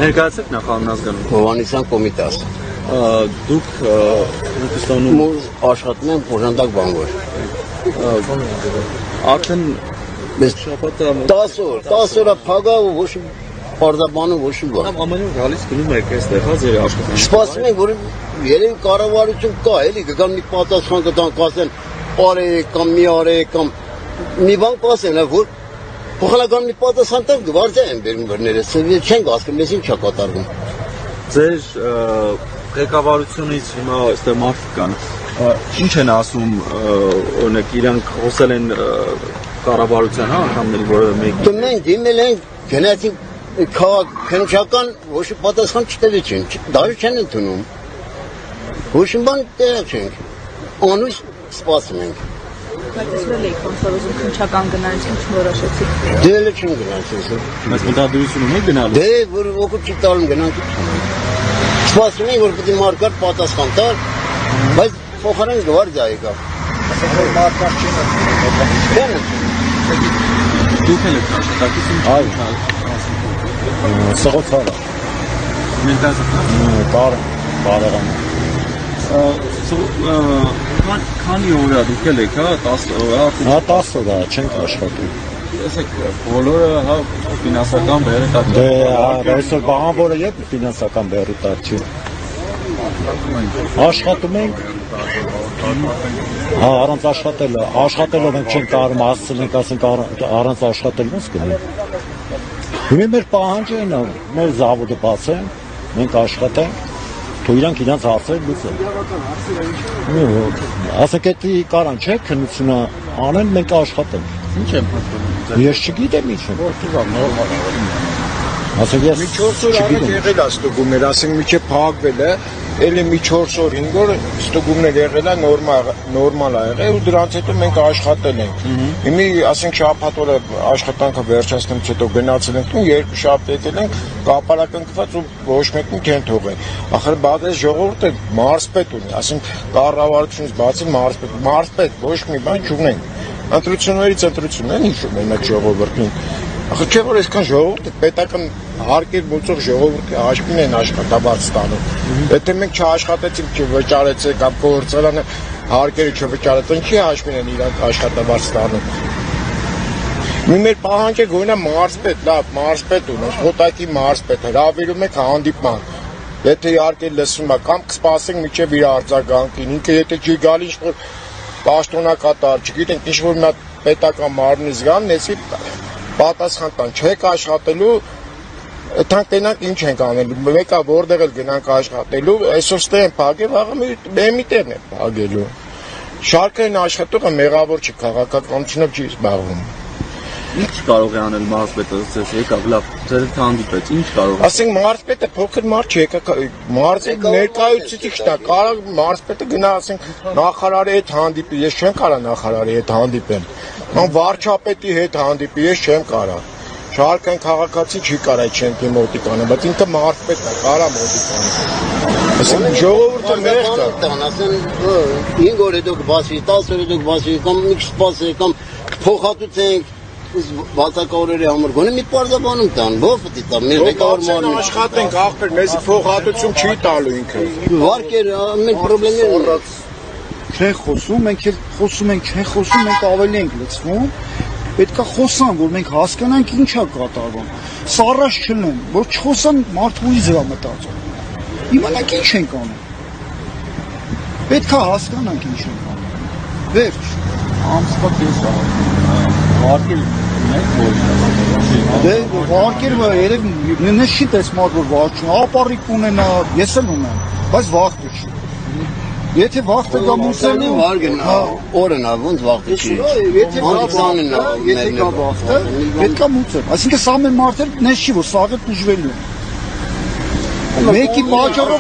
Ներկայացեք նախանուն ազգանուն։ Հովանեսյան կոմիտաս։ Դուք Հնդկաստանում աշխատում եմ օժանդակ բանվոր։ Արդեն շաբաթը 10 օր փագա ու ոչ պարզաբանում ոչ մի բան։ Ամեն օր գալիս գնում եք այստեղ հա ձեր աշխատանքը։ Սպասում ենք որ երևի կառավարություն կա էլի կգան մի պատասխան կտան կասեն արեք կամ մի արեք կամ մի բան կասեն որ փոխանական մի պատասխան տան գվարդիա են բերում բռները չեն հասկանում ես ինչ է կատարվում։ Ձեր ղեկավարությունից հիմա այստեղ մարդիկ կան։ Ինչ են ասում օրինակ իրանք խոսել են կառավարության հա անդամների որևէ մեկի։ Մենք դիմել ենք գնացին քաղաքական ոչ պատասխան չտվեցին դաժե չեն ընդունում։ Ոչ մի բան տեղ չենք։ Անուշ սպասում ենք։ Բայց ասել եք կոնսերվատիվ քնչական գնալից ինչ որոշեցիք։ Դե էլ չեն գնացել։ Բայց մտադրություն ունեք գնալու։ Դե որ ոքուտ չի տալում գնանք։ Սպասում ենք որ պետք է մարգար պատասխան տալ, բայց փոխարեն գվարդիա եկավ։ Մարգար չեն։ Դուք եք աշխատակցություն։ Այո։ Սղոցալը։ Բարերան։ Քանի օր է դուք եք հա 10 օր։ Հա 10 օր է չենք աշխատում։ Տեսեք բոլորը հա ֆինանսական բեռը տակ։ Դե այսօր բանվորը եւ ֆինանսական բեռի տակ չի։ Աշխատում ենք։ Հա առանց աշխատելով ենք չենք կարող հասցնել ենք ասենք առանց աշխատելու ոնց կլինի։ Հիմա մեր պահանջը այն է, մեր զավոդը բացեն, մենք աշխատենք, թող իրանք իրենց հարցերը լուծեն։ Ասենք էդի կարան չէ քննությունը անեն մենք աշխատենք։ Ինչ եմ պատկանում։ Ես չգիտեմ ինչ է։ Ասենք ես 4 օր առաջ եղել է ստուգումներ, ասենք միջև փակվել է, էլի մի 4 օր 5 օր ստուգումներ եղել է նորմալ է եղել ու դրանից հետո մենք աշխատել ենք։ Հիմի ասենք շաբաթ օրը աշխատանքը վերջացնելուց հետո գնացել ենք ու երկու շաբաթ եկել ենք կապարակնքված ու ոչ մեկին չեն թողել։ Ախր բացես ժողովուրդը մարզպետ ունի, ասենք կառավարությունից բացի մարզպետ ոչ մի բան չունենք։ Ընտրություններից ընտրություն են հիշում են այդ ժողովրդին։ Ախր չէ որ այսքան ժողովուրդը պետական հարկեր մուծող ժողովուրդի հաշվին են աշխատավարձ ստանում։ Եթե մենք չաշխատեցինք, չվճարեցինք կամ գործարանը հարկերը չվճարեցին, չի հաշվին են իրանք աշխատավարձ ստանում։ Մեր պահանջը գոնե մարզպետ, լավ, մարզպետ ունենք, հոտակի մարզպետ, հրավիրում եք հանդիպման։ Եթե իհարկե լսում է կամ կսպասենք մինչև իր արձագանքին, ինքը եթե չի գալի ինչ-որ պաշտոնակատար, չգիտենք ինչ-որ մի պետական մարմնի զգան, նեցի պատասխան տան, չեք աշխատելու, այդքան տենանք ինչ ենք անելու, մեկա որտեղ էլ գնանք աշխատելու, այսօր ստեղ են փակել, վաղը մի տեղն են փակելու։ Շարքը են աշխատողը մեղավոր չի, քաղաքականությունով չի զբաղվում։ Ինչ կարող է անել մարզպետը, եկավ լավ, ձեր հետ հանդիպեց, ինչ կարող է։ Ասենք մարզպետը փոքր մարդ չի, մարզի ներկայացուցիչն է, կարող մարզպետը գնա ասենք նախարարի հետ հանդիպի, ես չեմ կարող նախարարի հետ հանդիպեմ։ Ան վարչապետի հետ հանդիպի, ես չեմ կարող։ Շարքային քաղաքացի չի կարող այդ շենքի մոտիկանը, բայց ինքը մարզպետն է, կարա մոտիկանը։ Ասենք ժողովուրդը մեղ կա։ Ասեն 5 օր հետո կբացվի, 10 օր հետո կբացվի, կամ մի քիչ սպասեք, կամ փոխհատուցենք բացակայորերի համար գոնե մի պարզաբանում տան, ո՞վ պետք է տա, մեր ղեկավար մարմինը աշխատենք, ախպեր, մեզ փոխհատուցում չի տալու ինքը։ Վարկեր, ամեն խնդիրներ չեն խոսում, մենք էլ խոսում ենք, չեն խոսում, մենք ավելի ենք լցվում։ Պետքա խոսան, որ մենք հասկանանք ինչ է կատարվում։ Սառած չլեն, որ չխոսան մարդու իզրա մտածում։ Իմանանք ինչ ենք անում։ Պետքա հասկանանք ինչ ենք անում։ Վերջ։ Ամսվա կես վարկել ունեք որ Դե վարկերը երեք նույնպես չի տեսնում որ վարչն ապարիկ ունենա, ես էլ ունեմ, բայց վախտը չի։ Եթե վախտը գա մուսելու վարգն օրն է, ոնց վախտը չի։ Եթե կա վախտը, պետք է մուծել։ Այսինքն սա մեր մարդը ներշի որ սաղը դժվելու։ Մեկի պատճառով